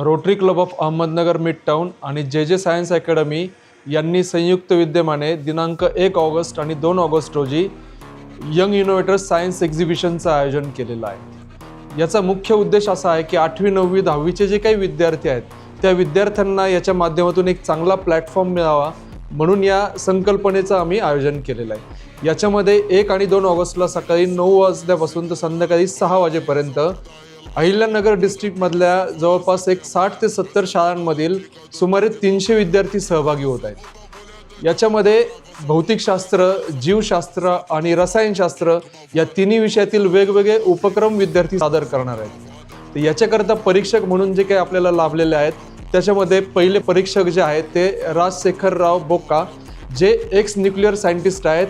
Rotary Club of Ahmednagar mid town आणि जे science academy यांनी संयुक्त विद्यमाने दिनांक 1 ऑगस्ट आणि 2 ऑगस्ट रोजी यंग इनोव्हेटर्स सायन्स एक्झिबिशनचं आयोजन केलेलं आहे। याचा मुख्य उद्देश असा आहे की 8वी 9वी 10वीचे जे काही विद्यार्थी आहेत त्या विद्यार्थ्यांना याच्या माध्यमातून एक चांगला प्लॅटफॉर्म मिळावा म्हणून या संकल्पनेचं आम्ही आयोजन केलेलं आहे। याच्यामध्ये 1 आणि 2 ऑगस्टला सकाळी 9 वाजल्यापासून तर संध्याकाळी 6 वाजेपर्यंत अहिल्यानगर डिस्ट्रिक्टमधल्या जवळपास 60 ते 70 शाळांमधील सुमारे 300 विद्यार्थी सहभागी होत आहेत। याच्यामध्ये भौतिकशास्त्र, जीवशास्त्र आणि रसायनशास्त्र या तिन्ही विषयातील वेगवेगळे उपक्रम विद्यार्थी सादर करणार आहेत। तर याच्याकरता परीक्षक म्हणून जे काही आपल्याला लाभलेले आहेत त्याच्यामध्ये पहिले परीक्षक जे आहेत ते राजशेखरराव बोका, जे एक्स न्यूक्लिअर सायंटिस्ट आहेत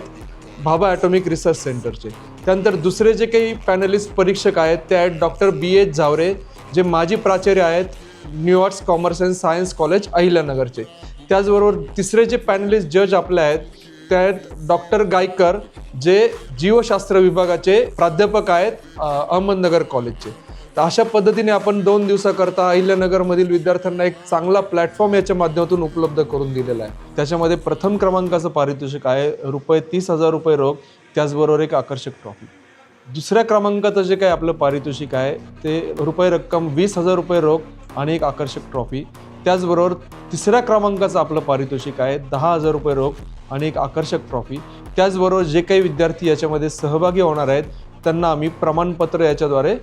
भाभा ॲटॉमिक रिसर्च सेंटरचे। त्यानंतर दुसरे जे काही पॅनलिस्ट परीक्षक आहेत ते आहेत डॉक्टर BH झावरे, जे माजी प्राचार्य आहेत new arts commerce and science college अहिल्यानगरचे। त्याचबरोबर तिसरे जे पॅनलिस्ट जज आपले आहेत ते आहेत डॉक्टर गायकर, जे जीवशास्त्र विभागाचे प्राध्यापक आहेत अहमदनगर कॉलेजचे। तर अशा पद्धतीने आपण 2 दिवसाकरता अहिल्यानगरमधील विद्यार्थ्यांना एक चांगला प्लॅटफॉर्म याच्या माध्यमातून उपलब्ध करून दिलेला आहे। त्याच्यामध्ये प्रथम क्रमांकाचं पारितोषिक आहे ₹30,000 रोख, त्याचबरोबर एक आकर्षक ट्रॉफी। दुसऱ्या क्रमांकाचं जे काही आपलं पारितोषिक आहे ते रक्कम ₹20,000 रोख आणि एक आकर्षक ट्रॉफी। त्याचबरोबर तिसऱ्या क्रमांकाचं आपलं पारितोषिक आहे ₹10,000 रोख आणि एक आकर्षक ट्रॉफी। त्याचबरोबर जे काही विद्यार्थी याच्यामध्ये सहभागी होणार आहेत त्यांना आम्ही प्रमाणपत्र याच्याद्वारे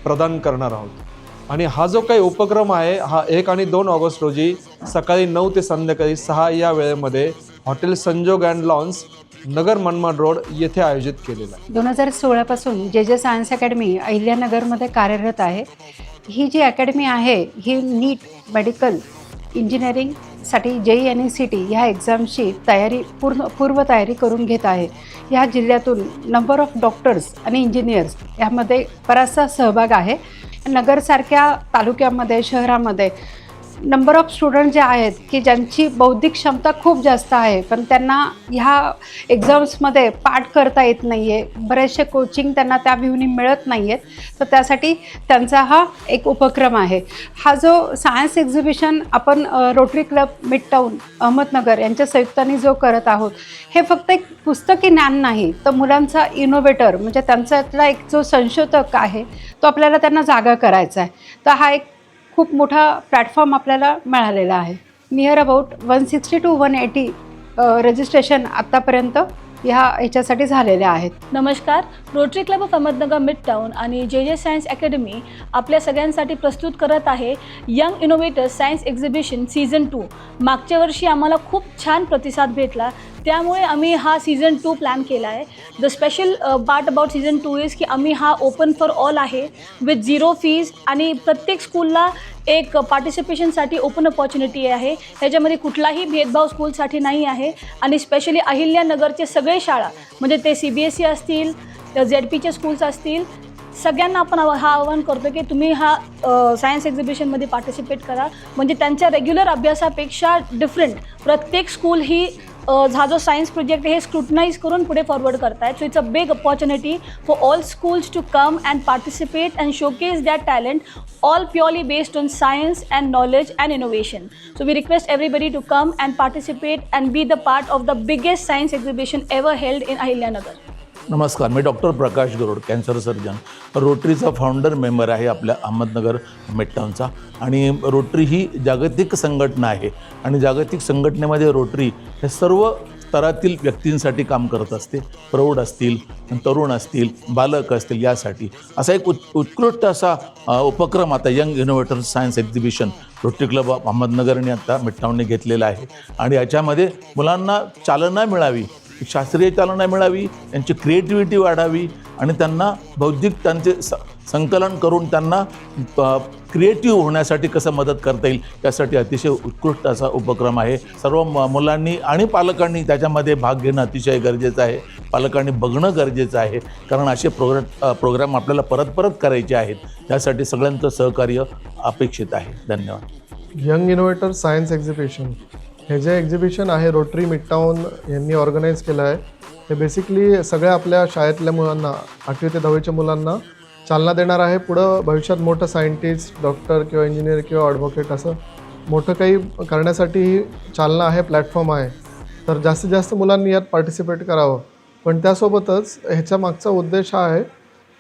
प्रदान करणार आहोत। आणि हा जो काही उपक्रम आहे हा 1 आणि 2 ऑगस्ट रोजी सकाळी 9 ते संध्याकाळी 6 या वेळेमध्ये hotel Sanjog and lawns, Nagar Manmad road येथे आयोजित केलेला आहे। 2016 पासून जे सायन्स अकॅडमी अहिल्यानगरमध्ये कार्यरत आहे। ही जी अकॅडमी आहे ही नीट, मेडिकल, इंजिनिअरिंगसाठी JEE आणि CET ह्या एक्झामची पूर्व तयारी करून घेत आहे। ह्या जिल्ह्यातून नंबर ऑफ डॉक्टर्स आणि इंजिनियर्स यामध्ये बराचसा सहभाग आहे। नगरसारख्या तालुक्यामध्ये, शहरामध्ये नंबर ऑफ स्टुडंट जे आहेत की ज्यांची बौद्धिक क्षमता खूप जास्त आहे पण त्यांना ह्या एक्झाम्समध्ये पाठ करता येत नाही आहे, बरेचसे कोचिंग त्यांना त्या व्ह्यूनी मिळत नाही आहेत, तर त्यासाठी त्यांचा हा एक उपक्रम आहे। हा जो सायन्स एक्झिबिशन आपण rotary club mid town Ahmednagar यांच्या संयुक्ताने जो करत आहोत, हे फक्त एक पुस्तकी ज्ञान नाही तर मुलांचा इनोव्हेटर म्हणजे त्यांच्यातला एक जो संशोधक आहे तो आपल्याला त्यांना जागा करायचा आहे। तर हा एक खूप मोठा प्लॅटफॉर्म आपल्याला मिळालेला आहे। नियर अबाउट 160 to 180 रजिस्ट्रेशन आत्तापर्यंत ह्याच्यासाठी झालेले आहेत। नमस्कार, rotary Club of Ahmednagar mid town आणि जे सायन्स अकॅडमी आपल्या सगळ्यांसाठी प्रस्तुत करत आहे young innovators science exhibition season 2। मागच्या वर्षी आम्हाला खूप छान प्रतिसाद भेटला, त्यामुळे आम्ही हा सीझन 2 प्लॅन केला आहे। The special part about season 2 is की आम्ही हा ओपन फॉर ऑल आहे विथ 0 फीज आणि प्रत्येक स्कूलला एक पार्टिसिपेशनसाठी ओपन अपॉर्च्युनिटी आहे। ह्याच्यामध्ये कुठलाही भेदभाव स्कूलसाठी नाही आहे आणि स्पेशली अहिल्यानगरचे सगळे शाळा म्हणजे ते CBSE असतील, ZPचे स्कूल्स असतील, सगळ्यांना आपण हा आवाहन करतो की तुम्ही हा सायन्स एक्झिबिशनमध्ये पार्टिसिपेट करा। म्हणजे त्यांच्या रेग्युलर अभ्यासापेक्षा डिफरंट प्रत्येक स्कूल ही हा जो सायन्स प्रोजेक्ट आहे हे स्क्रुटनाइज करून पुढे फॉरवर्ड करतायत। So it's a big opportunity for all schools to come and participate and showcase their talent, all purely based on science and knowledge and innovation. So we request everybody to come and participate and be the part of the biggest science exhibition ever held in Ahilyanagar. नमस्कार, मी doctor प्रकाश गरुड, cancer surgeon, रोटरीचा founder member आहे आपल्या Ahmednagar mid टाउनचा। आणि rotary ही जागतिक संघटना आहे आणि जागतिक संघटनेमध्ये रोटरी हे सर्व स्तरातील व्यक्तींसाठी काम करत असते। प्रौढ असतील, तरुण असतील, बालक असतील, यासाठी असा एक उत्कृष्ट असा उपक्रम आता young innovators science exhibition Rotary Club of अहमदनगरने आता मिड टाउनने घेतलेला आहे। आणि याच्यामध्ये मुलांना चालना मिळावी, शास्त्रीय चालना मिळावी, त्यांची क्रिएटिव्हिटी वाढावी आणि त्यांना बौद्धिक त्यांचे संकलन करून त्यांना क्रिएटिव्ह होण्यासाठी कसं मदत करता येईल यासाठी अतिशय उत्कृष्ट असा उपक्रम आहे। सर्व मुलांनी आणि पालकांनी त्याच्यामध्ये भाग घेणं अतिशय गरजेचं आहे। पालकांनी बघणं गरजेचं आहे, कारण असे प्रोग्राम आपल्याला परत परत करायचे आहेत। त्यासाठी सगळ्यांचं सहकार्य अपेक्षित आहे। धन्यवाद। यंग इनोव्हेटर सायन्स एक्झिबिशन हे जे एक्झिबिशन आहे रोटरी मिड टाउन यांनी ऑर्गनाईज केलं आहे। हे बेसिकली सगळ्या आपल्या शाळेतल्या मुलांना, 8वी ते 10वीच्या मुलांना चालना देणार आहे. पुढं भविष्यात मोठं सायंटिस्ट, डॉक्टर किंवा इंजिनियर किंवा ॲडव्होकेट असं मोठं काही करण्यासाठी ही चालना आहे, प्लॅटफॉर्म आहे. तर जास्तीत जास्त मुलांनी यात पार्टिसिपेट करावं. पण त्यासोबतच ह्याच्या मागचा उद्देश हा आहे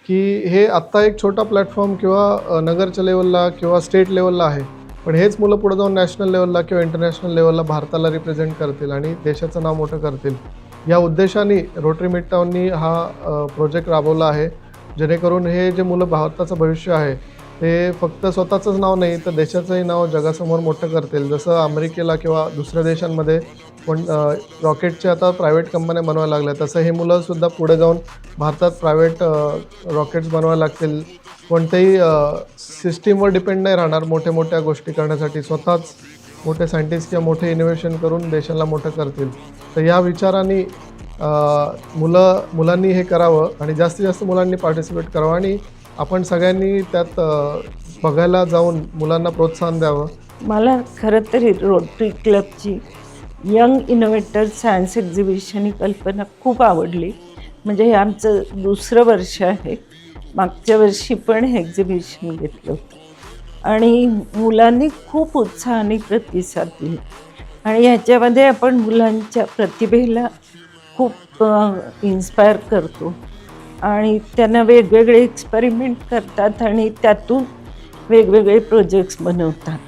की हे आत्ता एक छोटा प्लॅटफॉर्म किंवा नगरच्या लेवलला किंवा स्टेट लेवलला आहे, पण हेच मुलं पुढे जाऊन नॅशनल लेवलला किंवा इंटरनॅशनल लेवलला भारताला रिप्रेझेंट करतील आणि देशाचं नाव मोठं करतील. या उद्देशाने रोटरी मिडटाऊननी हा प्रोजेक्ट राबवला आहे, जेणेकरून हे जे मुलं भारताचं भविष्य आहे ते फक्त स्वतःचंच नाव नाही तर देशाचंही नाव जगासमोर मोठं करतील. जसं अमेरिकेला किंवा दुसऱ्या देशांमध्ये पण रॉकेटचे आता प्रायव्हेट कंपन्या बनवायला लागल्या, तसं हे मुलंसुद्धा पुढे जाऊन भारतात प्रायव्हेट रॉकेट्स बनवायला लागतील. कोणत्याही सिस्टीमवर डिपेंड नाही राहणार मोठ्या मोठ्या गोष्टी करण्यासाठी. स्वतःच मोठे सायंटिस्ट किंवा मोठे इनोव्हेशन करून देशाला मोठं करतील. तर या विचाराने मुलांनी हे करावं आणि जास्तीत जास्त मुलांनी पार्टिसिपेट करावं आणि आपण सगळ्यांनी त्यात बघायला जाऊन मुलांना प्रोत्साहन द्यावं. मला खरं तर रोटरी क्लबची यंग इनोव्हेटर सायन्स एक्झिबिशन ही कल्पना खूप आवडली. म्हणजे हे आमचं दुसरं वर्ष आहे. मागच्या वर्षी पण हे एक्झिबिशन घेतलं होतं आणि मुलांनी खूप उत्साहाने प्रतिसाद दिला आणि ह्याच्यामध्ये आपण मुलांच्या प्रतिभेला खूप इन्स्पायर करतो आणि त्यांना वेगवेगळे एक्सपेरिमेंट करतात आणि त्यातून वेगवेगळे प्रोजेक्ट्स बनवतात.